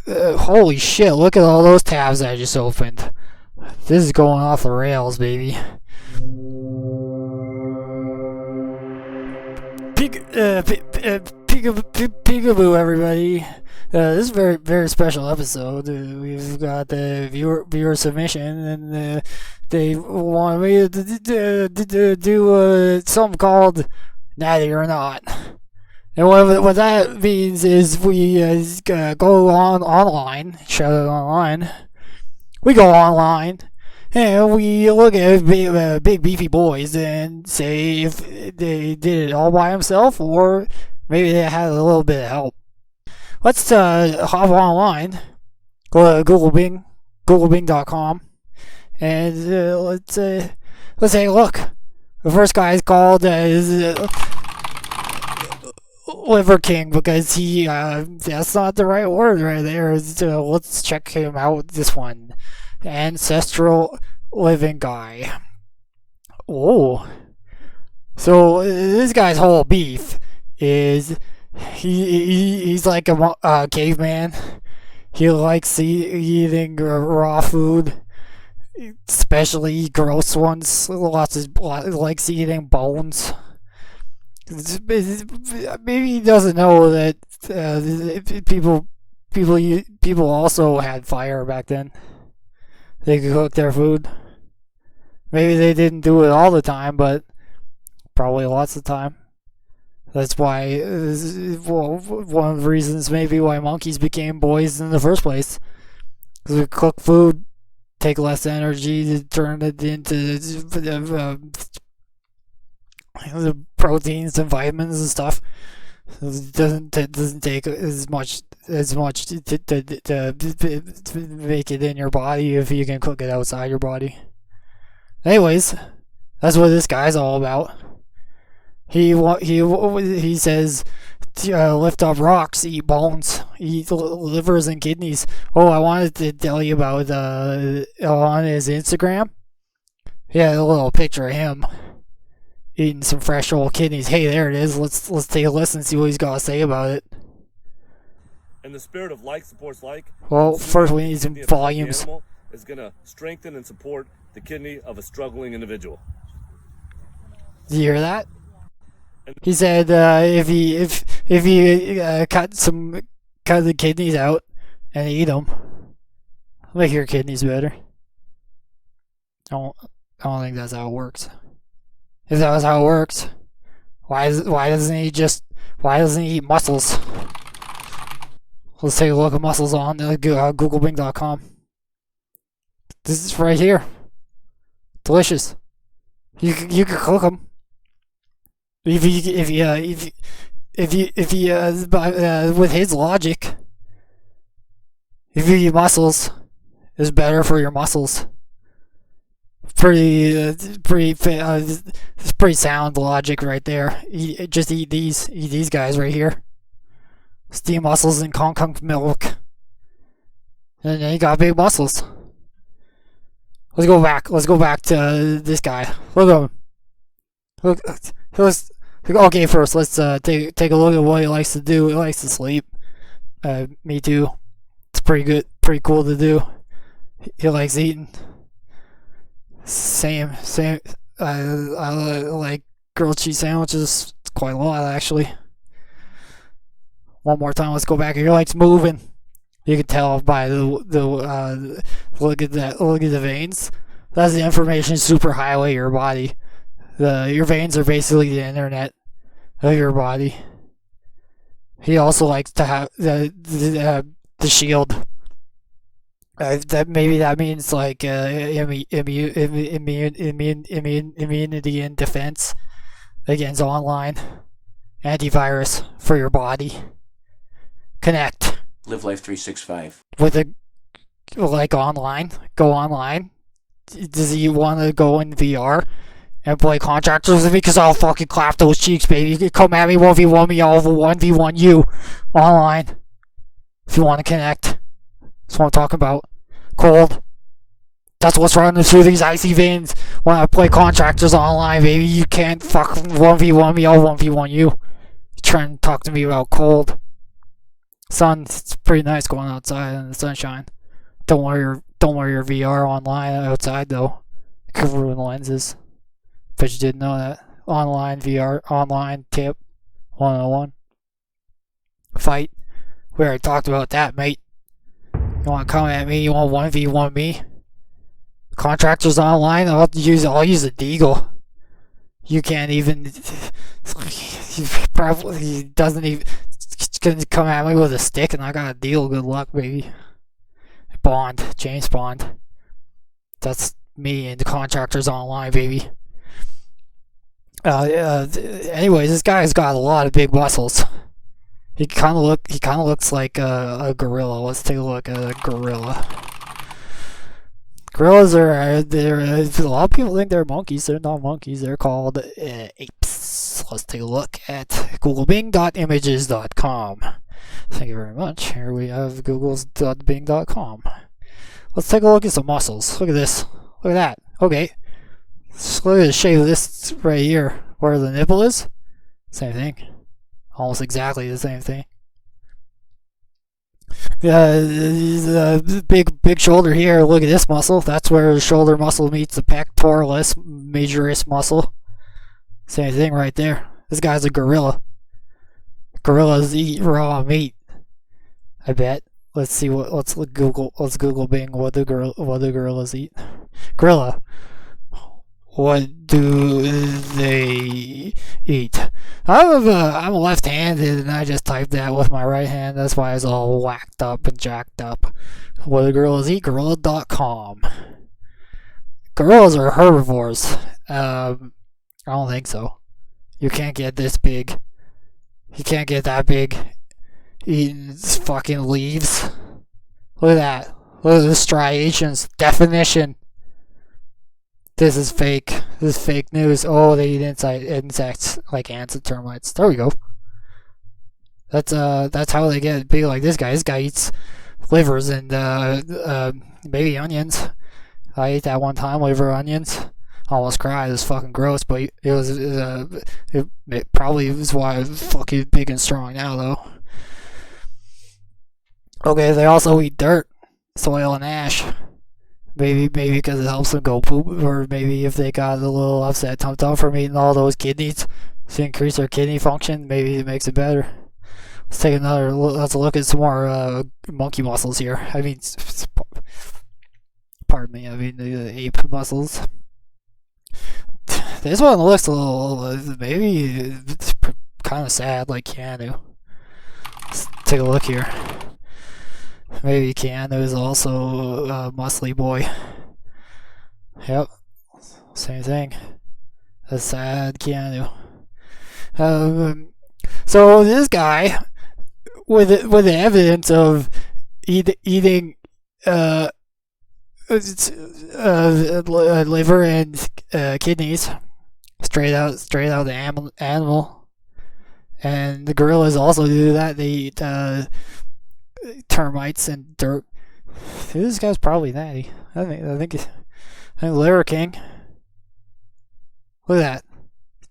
Holy shit, look at all those tabs I just opened. This is going off the rails, baby. Peekaboo, everybody. This is a very, very special episode. We've got the viewer submission, and they want me to do something called Natty or Not. And what that means is we go online, shout it online. We go online and we look at big beefy boys and say if they did it all by themselves or maybe they had a little bit of help. Let's hop online, go to googlebing.com, and let's say, look, the first guy is called Liver King because he that's not the right word right there. So let's check him out. This one, Ancestral Living Guy. Oh, so this guy's whole beef is he's like a caveman. He likes eating raw food, especially gross ones. Likes eating bones. Maybe he doesn't know that people also had fire back then. They could cook their food. Maybe they didn't do it all the time, but probably lots of time. That's why, one of the reasons maybe why monkeys became boys in the first place. Because we cook food, take less energy to turn it into the proteins and vitamins and stuff. It doesn't take as much to make it in your body if you can cook it outside your body. Anyways, that's what this guy's all about. He says lift up rocks, eat bones, eat livers and kidneys. Oh, I wanted to tell you about on his Instagram. He had a little picture of him eating some fresh old kidneys. Hey, there it is. Let's take a listen and see what he's got to say about it. And the spirit of like supports like. Well, first we need some volumes. The animal is going to strengthen and support the kidney of a struggling individual. Did you hear that? He said if he cut the kidneys out and eat them, make your kidneys better. I don't think that's how it works. If that was how it works, why doesn't he eat mussels? Let's take a look at mussels on googlebing.com. This is right here. Delicious. You could cook them. If with his logic, if you eat mussels, it's better for your muscles. It's pretty sound logic right there. Just eat these guys right here. Steam mussels and conch milk, and then you got big muscles. Let's go back to this guy. Look at him. Okay, first let's take a look at what he likes to do. He likes to sleep. Me too. It's pretty good, pretty cool to do. He likes eating. Same. I like grilled cheese sandwiches quite a lot, actually. One more time, let's go back. He likes moving. You can tell by the look at the veins. That's the information superhighway of your body. Your veins are basically the internet of your body. He also likes to have the shield. That means like immunity and defense against online antivirus for your body. Connect. Live Life 365. With online. Go online. Does he want to go in VR and play contractors with me? Because I'll fucking clap those cheeks, baby. You can come at me 1v1 me, I'll 1v1 you online. If you want to connect. That's what I'm talking about. Cold. That's what's running through these icy veins when I play contractors online, baby. You can't fucking 1v1 me, I'll 1v1 you. You're trying to talk to me about cold. It's pretty nice going outside in the sunshine. Don't wear your VR online outside though. It could ruin lenses. Bet you didn't know that. Online VR, online tip 101. Fight. We already talked about that, mate. You want to come at me? You want 1v1 me? Contractors online? I'll use a deagle. You can't even. He probably doesn't even. He's gonna come at me with a stick, and I got a deal. Good luck, baby. James Bond. That's me and the contractors online, baby. Anyways, this guy's got a lot of big muscles. He kind of looks like a gorilla. Let's take a look at a gorilla. Gorillas a lot of people think they're monkeys. They're not monkeys. They're called apes. Let's take a look at googlebing.images.com. Thank you very much. Here we have googles.bing.com. Let's take a look at some muscles. Look at this. Look at that. Okay. Just look at the shape of this right here. Where the nipple is. Same thing. Almost exactly the same thing. Big shoulder here. Look at this muscle. That's where the shoulder muscle meets the pectoralis majoris muscle. Same thing right there. This guy's a gorilla. Gorillas eat raw meat. I bet. Let's see what. Let's Google Bing what the gorillas eat. Gorilla. What do they eat? I'm left-handed, and I just typed that with my right hand. That's why it's all whacked up and jacked up. What do gorillas eat? Gorilla.com. Gorillas are herbivores. I don't think so. You can't get this big. You can't get that big eating fucking leaves. Look at that. Look at the striations. Definition. This is fake. This is fake news. Oh, they eat insects like ants and termites. There we go. That's how they get big like this guy. This guy eats livers and baby onions. I ate that one time, liver onions. Almost cried. It was fucking gross, but it probably was why I was fucking big and strong now though. Okay, they also eat dirt, soil, and ash. Maybe because it helps them go poop, or maybe if they got a little upset tum-tum from eating all those kidneys to increase their kidney function, maybe it makes it better. Let's look at some more monkey muscles here. I mean, pardon me, I mean the ape muscles. This one looks a little, maybe it's kind of sad, like Keanu. Let's take a look here. Maybe Keanu is also a muscly boy. Yep, same thing. A sad Keanu. So this guy, with the evidence of eating liver and kidneys straight out of the animal, and the gorillas also do that. They eat termites and dirt. This guy's probably natty. I think Liver King. Look at that.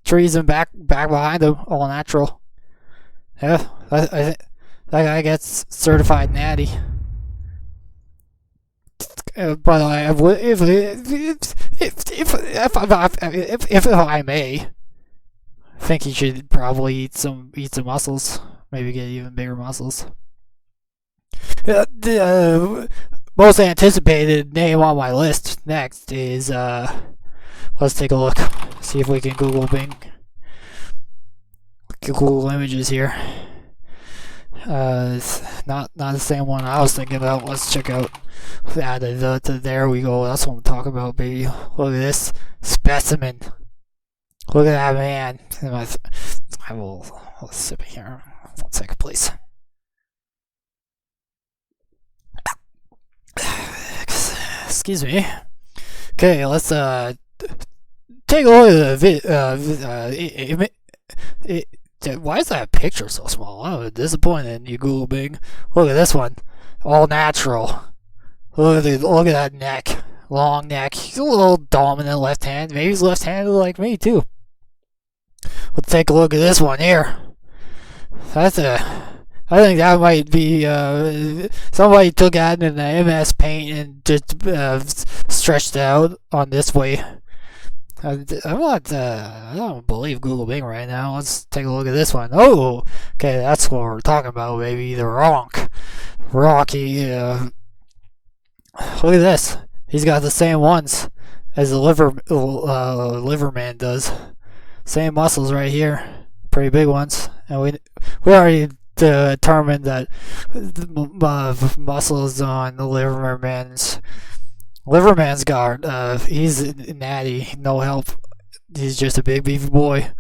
Trees and back behind him, all natural. Yeah, that guy gets certified natty. By the way, if I may, I think he should probably eat some mussels. Maybe get even bigger muscles. The most anticipated name on my list next is let's take a look. See if we can Google images here. It's not the same one I was thinking about. Let's check out that. There we go. That's what I'm talking about, baby. Look at this specimen. Look at that man. I will sip it here. 1 second, please. Excuse me. Okay, let's take a look at the why is that picture so small? I'm disappointed in you, Google Bing. Look at this one, all natural. Look at that neck, long neck. He's a little dominant left hand. Maybe he's left-handed like me too. Let's take a look at this one here. That's I think that might be somebody took that in the MS Paint and just stretched it out on this way. I'm not. I don't believe Google Bing right now. Let's take a look at this one. Oh, okay, that's what we're talking about, baby. The Rocky. Look at this. He's got the same ones as the Liverman does. Same muscles right here, pretty big ones, and we already determined that the muscles on the Liverman's got he's natty, no help. He's just a big beefy boy,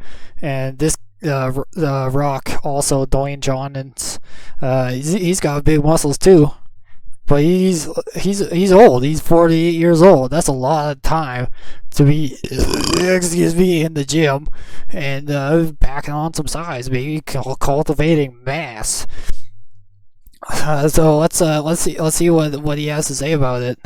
and this Rock also Dwayne Johnson's he's got big muscles too. But he's old. He's 48 years old. That's a lot of time to be, in the gym and packing on some size, maybe cultivating mass. So let's see what he has to say about it.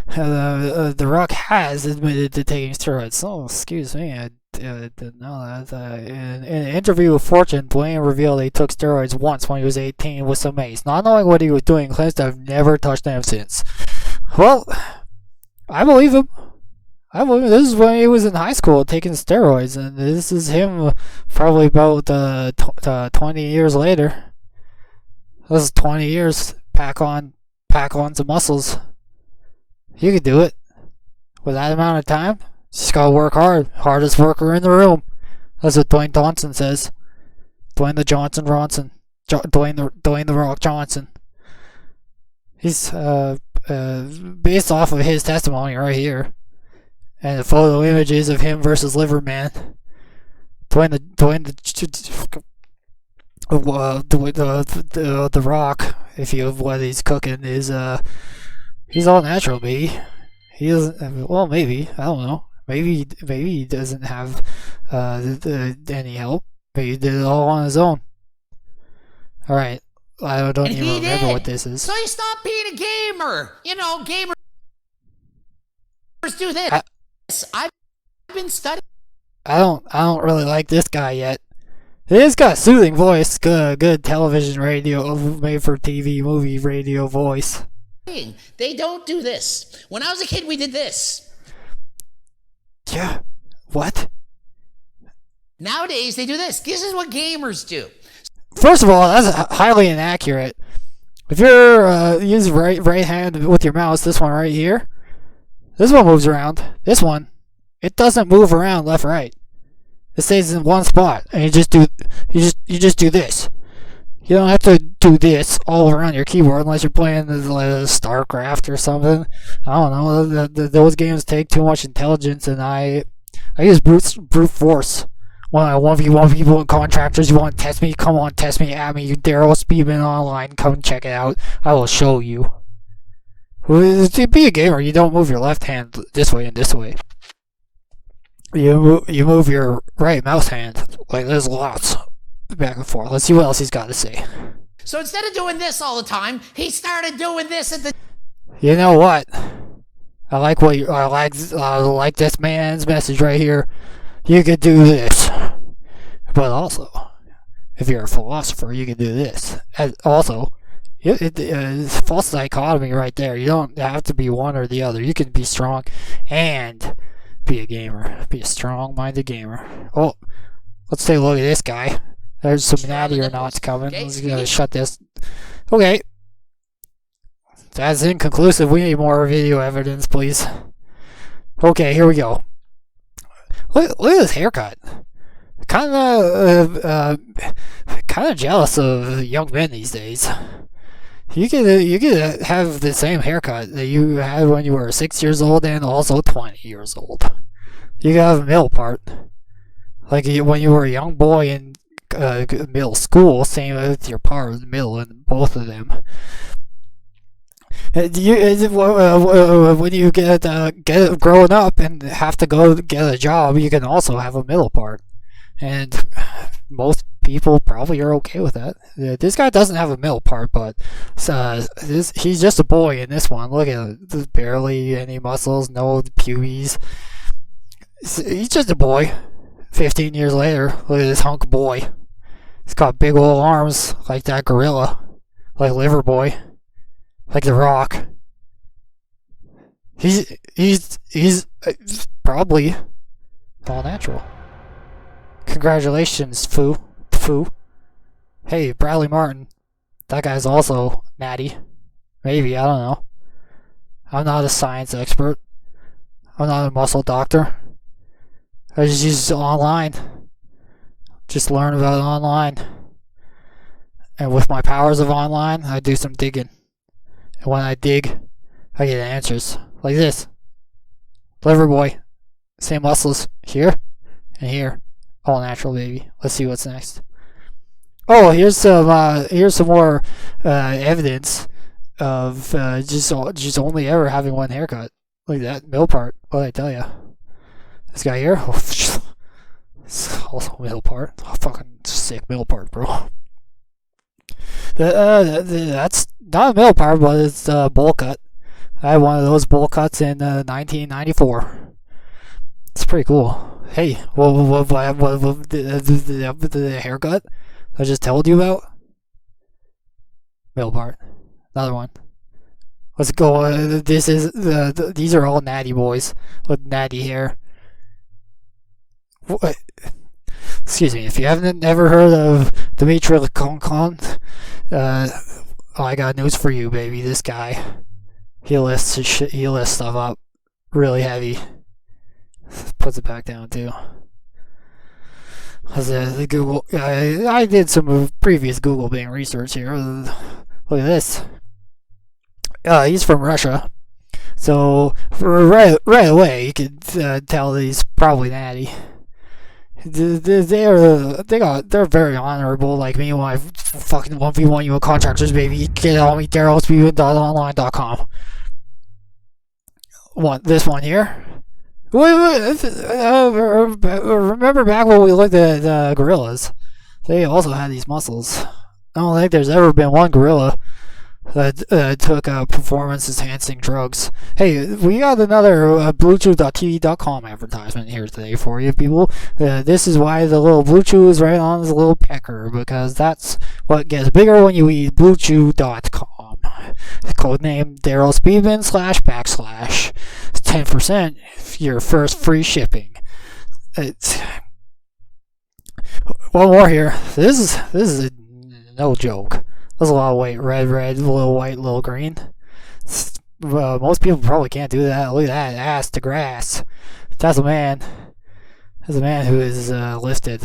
The Rock has admitted to taking steroids. Oh, excuse me, I didn't know that. In an interview with Fortune, Dwayne revealed he took steroids once when he was 18 with some mace. Not knowing what he was doing, claims to have never touched them since. Well, I believe him. This is when he was in high school taking steroids, and this is him probably about 20 years later. This is 20 years. Pack on some muscles. You could do it with that amount of time. Just gotta work hard. Hardest worker in the room. That's what Dwayne Johnson says. Dwayne the Johnson Ronson. Dwayne the Rock Johnson. He's based off of his testimony right here, and the photo images of him versus Liverman. The Rock, if you have what he's cooking, is he's all natural, baby. He doesn't. Well, maybe I don't know. Maybe he doesn't have any help. Maybe he did it all on his own. All right, I don't even remember what this is. So he stopped being a gamer. You know, gamers do this. I've been studying. I don't really like this guy yet. He's got a soothing voice, good television radio, made for TV, movie radio voice. They don't do this. When I was a kid, we did this. Yeah. What? Nowadays, they do this. This is what gamers do. First of all, that's highly inaccurate. If you're using right hand with your mouse, this one right here, this one moves around. This one, it doesn't move around left right. It stays in one spot, and you just do this. You don't have to do this all around your keyboard unless you're playing StarCraft or something. I don't know. Those games take too much intelligence, and I use brute force. When I 1v1 people and contractors, you want to test me? Come on, test me at me. You Daryl Speedman online. Come check it out. I will show you. To be a gamer, you don't move your left hand this way and this way. You move your right mouse hand. Like, there's lots back and forth. Let's see what else he's got to say. So instead of doing this all the time, he started doing this at the... You know what? I like this man's message right here. You could do this. But also, if you're a philosopher, you can do this. And also, it's false dichotomy right there. You don't have to be one or the other. You can be strong and be a gamer. Be a strong-minded gamer. Oh, let's take a look at this guy. There's some natty or nots coming. Let's shut this. Okay. That's inconclusive. We need more video evidence, please. Okay, here we go. Look at this haircut. Kind of jealous of young men these days. You could have the same haircut that you had when you were 6 years old and also 20 years old. You could have a middle part, like when you were a young boy in middle school. Same with your part in the middle in both of them. When you get growing up and have to go get a job, you can also have a middle part, and most people probably are okay with that. This guy doesn't have a middle part, but he's just a boy in this one. Look at him. There's barely any muscles, no pubes. He's just a boy. 15 years later, look at this hunk boy. He's got big old arms like that gorilla, like Liverboy, like The Rock. He's probably all natural. Congratulations, Foo. Hey, Bradley Martin. That guy's also natty. Maybe, I don't know. I'm not a science expert. I'm not a muscle doctor. I just use online. Just learn about it online. And with my powers of online, I do some digging. And when I dig, I get answers. Like this. Liverboy. Same muscles here and here. All natural, baby. Let's see what's next. Oh, here's some more evidence of just only ever having one haircut. Look at that middle part. What did I tell you? This guy here, it's also middle part. Oh, fucking sick middle part, bro. That's not a middle part, but it's a bowl cut. I had one of those bowl cuts in 1994. It's pretty cool. Hey, what the haircut I just told you about? Middle part. Another one. Let's go. These are all natty boys with natty hair. What? Excuse me. If you haven't ever heard of Dimitri Klokov, I got news for you, baby. This guy, he lifts stuff up really heavy. Puts it back down too. The Google. I did some previous Google Bing research here. Look at this. He's from Russia, so right away you can tell that he's probably natty. They're very honorable. Like me when I fucking 1v1 you with contractors, baby. Get on me, Daryl Speedman.online.com. This one here. Remember back when we looked at gorillas? They also had these muscles. I don't think there's ever been one gorilla that took performance-enhancing drugs. Hey, we got another Bluetooth.tv.com advertisement here today for you people. This is why the little Blue Chew is right on his little pecker, because that's what gets bigger when you eat BlueChew.com. Code name Daryl Speedman // 10% your first free shipping. It's one more here. This is no joke. There's a lot of white, red, little white, little green. Most people probably can't do that. Look at that, ass to grass. That's a man. That's a man who has lifted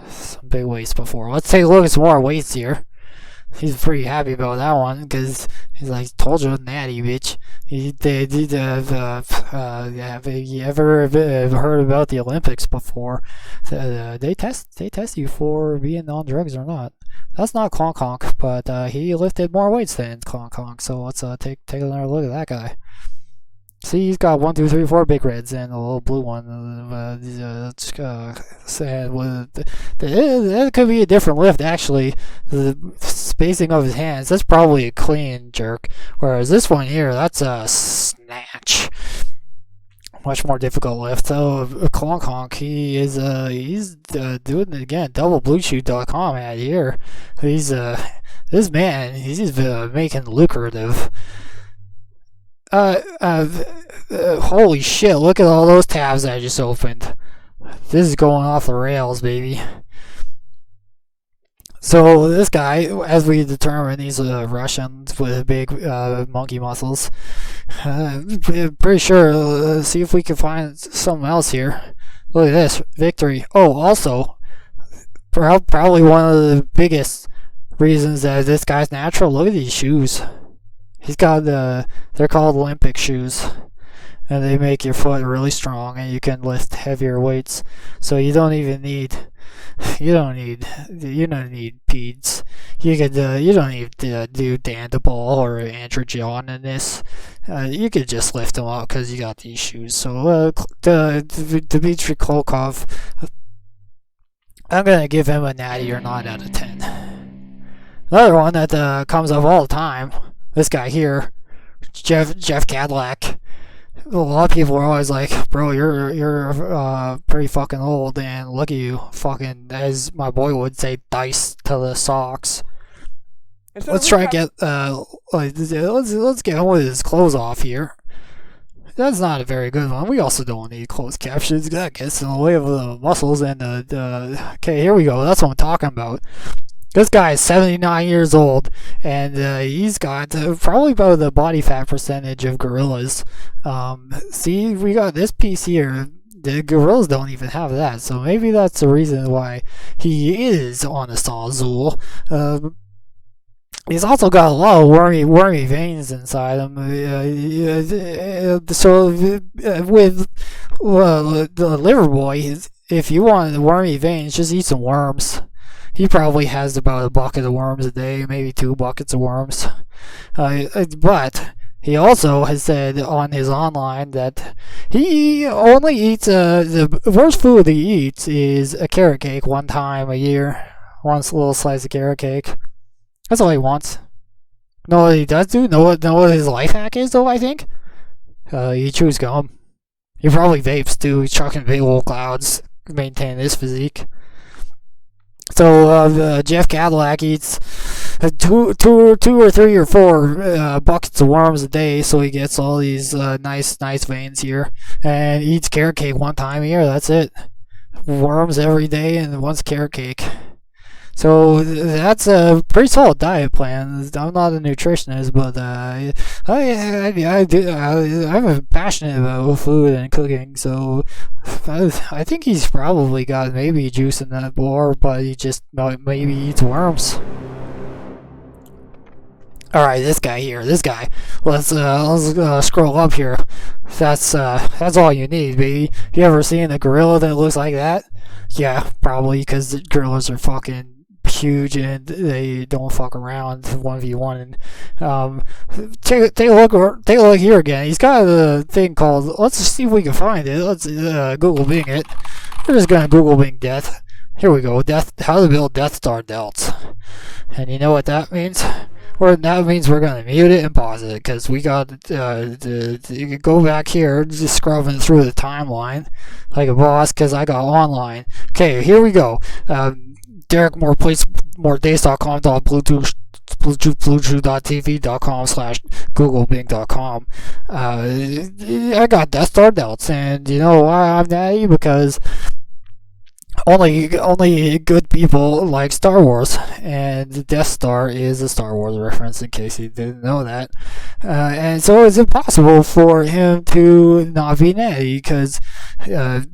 some big weights before. Let's take a look at some more weights here. He's pretty happy about that one because he's like, told you, natty bitch. Have you ever heard about the Olympics before? They test you for being on drugs or not. That's not Klokov, but he lifted more weights than Klokov. So let's take another look at that guy. See, he's got 1, 2, 3, 4 big reds and a little blue one. That could be a different lift, actually. The spacing of his hands, that's probably a clean jerk. Whereas this one here, that's a snatch. Much more difficult lift. So Klokov, he's doing it again. DoubleBlueChew.com ad here. This man, he's making lucrative. Holy shit, look at all those tabs I just opened. This is going off the rails, baby. So this guy, as we determined, he's a Russian with big monkey muscles. Pretty sure, see if we can find something else here. Look at this, victory. Oh, also, probably one of the biggest reasons that this guy's natural, look at these shoes. He's got they're called Olympic shoes, and they make your foot really strong, and you can lift heavier weights. So you don't need peds. You don't need to do dandaball or androgen in this. You could just lift them up because you got these shoes. So Dimitri Klokov, I'm gonna give him a natty or not out of 10. Another one that comes up all the time. This guy here, Jeff Cadillac. a lot of people are always like, bro, you're pretty fucking old, and look at you, fucking, as my boy would say, dice to the socks. Let's try and get let's get one of his clothes off here. That's not a very good one. We also don't need closed captions. That gets in the way of the muscles and the. Okay, here we go. That's what I'm talking about. This guy is 79 years old, and he's got probably about the body fat percentage of gorillas. See, we got this piece here. The gorillas don't even have that, so maybe that's the reason why he is on a sawzall. He's also got a lot of wormy veins inside him. So with the liver boy, if you want the wormy veins, just eat some worms. He probably has about a bucket of worms a day, maybe 2 buckets of worms. But he also has said on his online that he only eats the worst food he eats is a carrot cake one time a year. Wants a little slice of carrot cake. That's all he wants. Know what he does do? Know what his life hack is, though, I think? He chews gum. He probably vapes, too. He's chucking big old clouds, maintain his physique. So, Jeff Cadillac eats two or 3 or 4 buckets of worms a day, so he gets all these nice veins here. And eats carrot cake one time a year, that's it. Worms every day and once carrot cake. So that's a pretty solid diet plan. I'm not a nutritionist, but I'm passionate about food and cooking. So I think he's probably got maybe juice in that bar, but he just maybe eats worms. All right, this guy here. Let's scroll up here. That's all you need, baby. You ever seen a gorilla that looks like that? Yeah, probably, because the gorillas are fucking huge and they don't fuck around 1v1. And take a look here again. He's got a thing called, let's see if we can find it. Let's Google Bing it. We're just gonna Google Bing death. Here we go. How to build Death Star delts. And you know what that means? That means we're gonna mute it and pause it, because we got to go back here, just scrubbing through the timeline like a boss, because I got online. Okay, here we go. Derek Bluetooth.tv.com/googlebing.com. I got Death Star delts, and you know why I'm natty? Because only good people like Star Wars, and Death Star is a Star Wars reference, in case you didn't know that. And so it's impossible for him to not be natty, because taking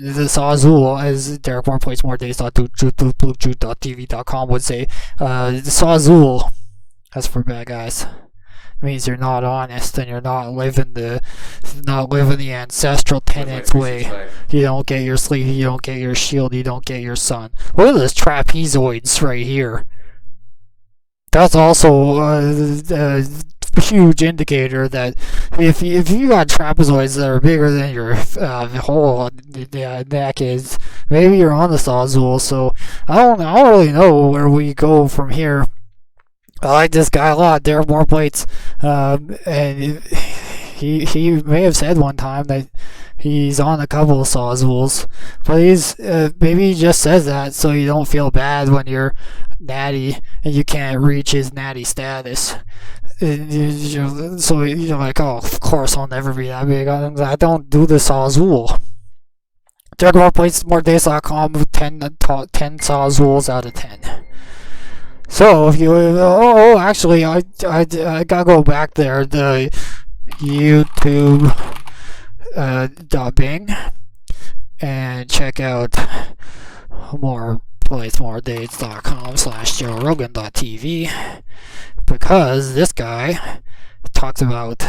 the Sawzall, as Derek Bluetooth.tv.com would say, the Sawzall, that's for bad guys. It means you're not honest and you're not living the ancestral tenants way. You don't get your sleeve, you don't get your shield, you don't get your sun. Look at this trapezoids right here. That's also a huge indicator that if you got trapezoids that are bigger than your whole neck is, maybe you're on the Sawzall. So I don't really know where we go from here. I like this guy a lot, Daryl More Plates, and he may have said one time that he's on a couple of Sawzalls, but maybe he just says that so you don't feel bad when you're natty and you can't reach his natty status. So you're like, oh, of course I'll never be that big. I don't do the Sawzall. Derek More Plates, moredays.com, 10 Sawzalls out of 10. So if you actually I gotta go back there, the YouTube .bing, and check out moredates.com/JoeRogan.tv, because this guy talks about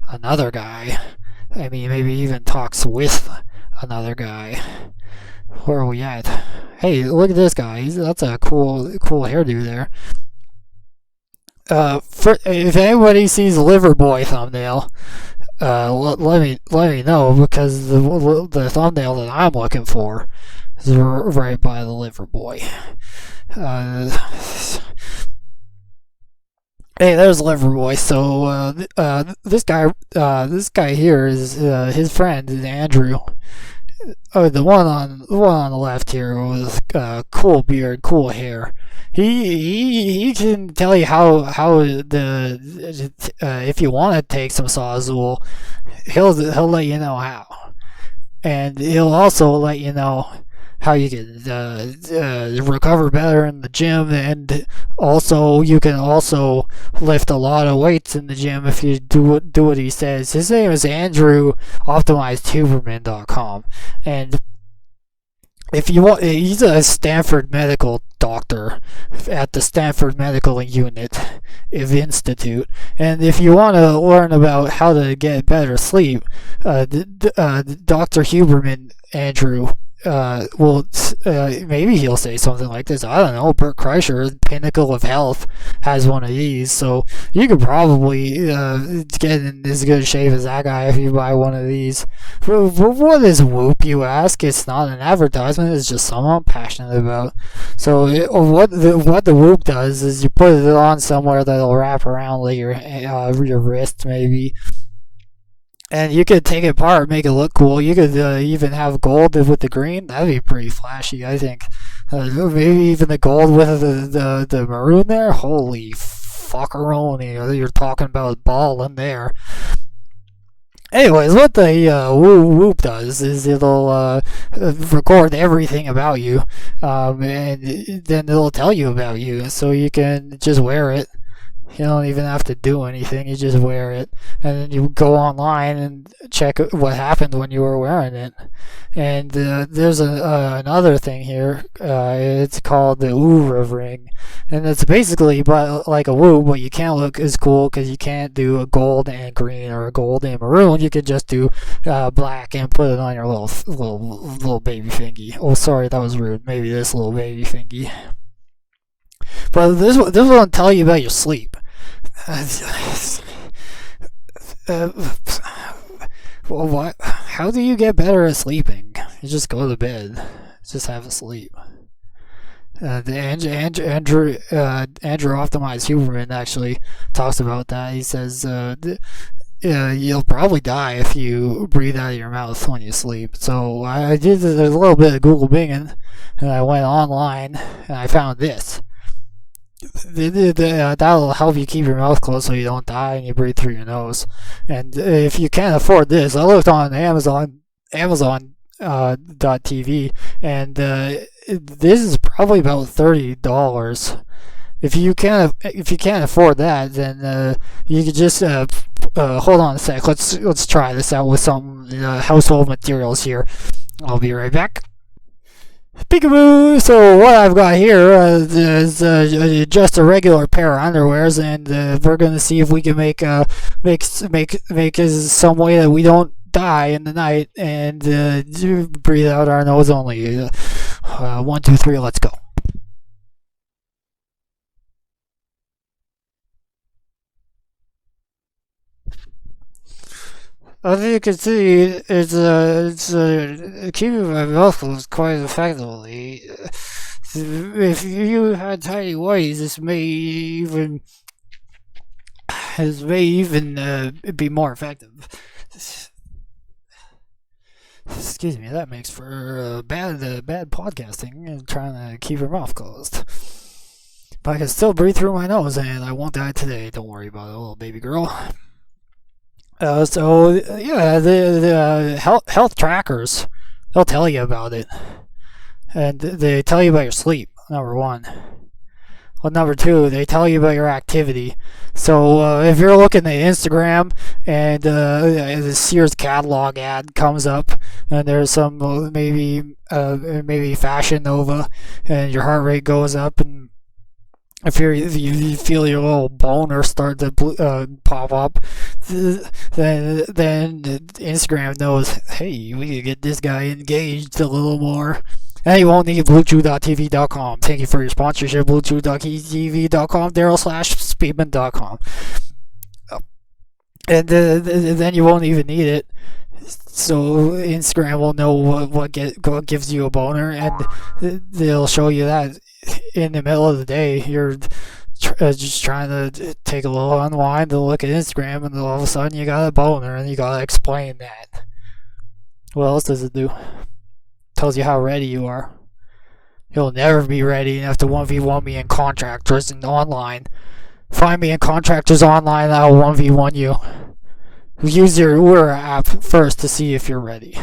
another guy. I mean, maybe even talks with another guy. Where are we at? Hey, look at this guy. That's a cool hairdo there. If anybody sees Liver Boy thumbnail, let me know, because the thumbnail that I'm looking for is right by the Liver Boy. Hey, there's Liverboy. So this guy here is his friend is Andrew. Oh, the one on the left here with cool beard, cool hair. He can tell you how the if you want to take some Sawzul, he'll let you know how, and he'll also let you know how you can recover better in the gym, and also you can also lift a lot of weights in the gym if you do what he says. His name is Andrew. OptimizedHuberman.com, and if you want, he's a Stanford medical doctor at the Stanford Medical Unit of Institute. And if you want to learn about how to get better sleep, Dr. Huberman, Andrew, maybe he'll say something like this. I don't know. Bert Kreischer, Pinnacle of Health, has one of these, so you could probably get in as good shape as that guy if you buy one of these. What is Whoop, you ask? It's not an advertisement. It's just something I'm passionate about. So what the Whoop does is you put it on somewhere that'll wrap around like your wrist maybe. And you could take it apart, make it look cool. You could even have gold with the green. That'd be pretty flashy, I think. Maybe even the gold with the maroon there. Holy fuckeroni! You're talking about ball in there. Anyways, what the Whoop does is it'll record everything about you, and then it'll tell you about you, so you can just wear it. You don't even have to do anything. You just wear it, and then you go online and check what happened when you were wearing it. And there's another thing here. It's called the Oura ring, and it's basically like a Whoop, but you can't look as cool because you can't do a gold and green or a gold and maroon. You could just do black and put it on your little baby fingy. Oh, sorry, that was rude. Maybe this little baby fingy. But this will tell you about your sleep. Well, what? How do you get better at sleeping? You just go to bed. Just have a sleep. The Andrew Optimized Huberman actually talks about that. He says you'll probably die if you breathe out of your mouth when you sleep. So I did a little bit of Google Binging, and I went online and I found this. That'll help you keep your mouth closed so you don't die and you breathe through your nose. And if you can't afford this, I looked on Amazon.tv, and this is probably about $30. If you can't afford that, then you could just hold on a sec. Let's try this out with some household materials here. I'll be right back. Peekaboo! So what I've got here is just a regular pair of underwears, and we're gonna see if we can make some way that we don't die in the night and breathe out our nose only. 1, 2, 3, let's go. As you can see, it's keeping my mouth closed quite effectively. If you had tiny whities, this may even be more effective. Excuse me, that makes for bad podcasting and trying to keep your mouth closed. But I can still breathe through my nose, and I won't die today. Don't worry about it, little baby girl. The health trackers, they'll tell you about it, and they tell you about your sleep. Number one. Well, number two, they tell you about your activity. So if you're looking at Instagram and the Sears catalog ad comes up, and there's some maybe Fashion Nova, and your heart rate goes up, and if you feel your little boner start to pop up, then Instagram knows, hey, we could get this guy engaged a little more. And you won't need BlueChew.tv.com. Thank you for your sponsorship, BlueChew.tv.com, Daryl/Speedman.com. And then you won't even need it. So Instagram will know what gives you a boner, and they'll show you that in the middle of the day. You're just trying to take a little unwind and look at Instagram, and all of a sudden you got a boner, and you gotta explain that. What else does it do? Tells you how ready you are. You'll never be ready enough to 1v1 me in contractors and online. Find me in contractors online, and I'll 1v1 you. Use your Ura app first to see if you're ready.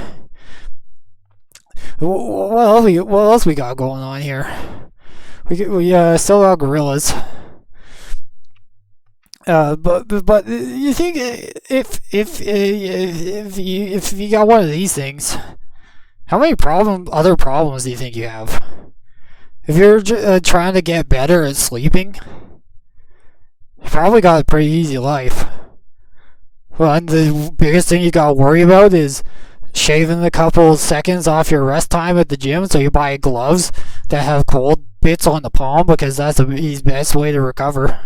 What else we got going on here? We still got gorillas. But you think if you got one of these things, how many other problems do you think you have? If you're trying to get better at sleeping, you probably got a pretty easy life. Well, and the biggest thing you gotta worry about is shaving a couple seconds off your rest time at the gym, so you buy gloves that have cold bits on the palm, because that's the best way to recover.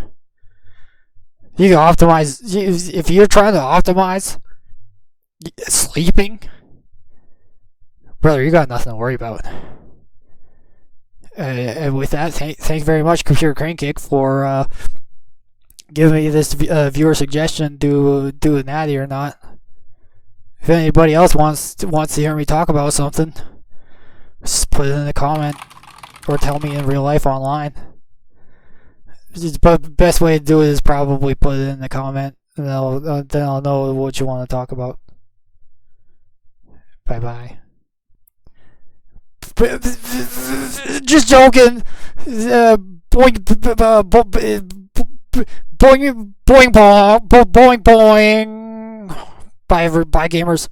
You can optimize. If you're trying to optimize sleeping, brother, you got nothing to worry about. And with that, thank you very much, Computer Crane Kick, for giving me this viewer suggestion. Do a natty or not? If anybody else wants to hear me talk about something, just put it in the comment or tell me in real life online. But the best way to do it is probably put it in the comment, and then I'll know what you want to talk about. Bye bye. Just joking. Boing, boing, boing, boing, boing. Bye, gamers.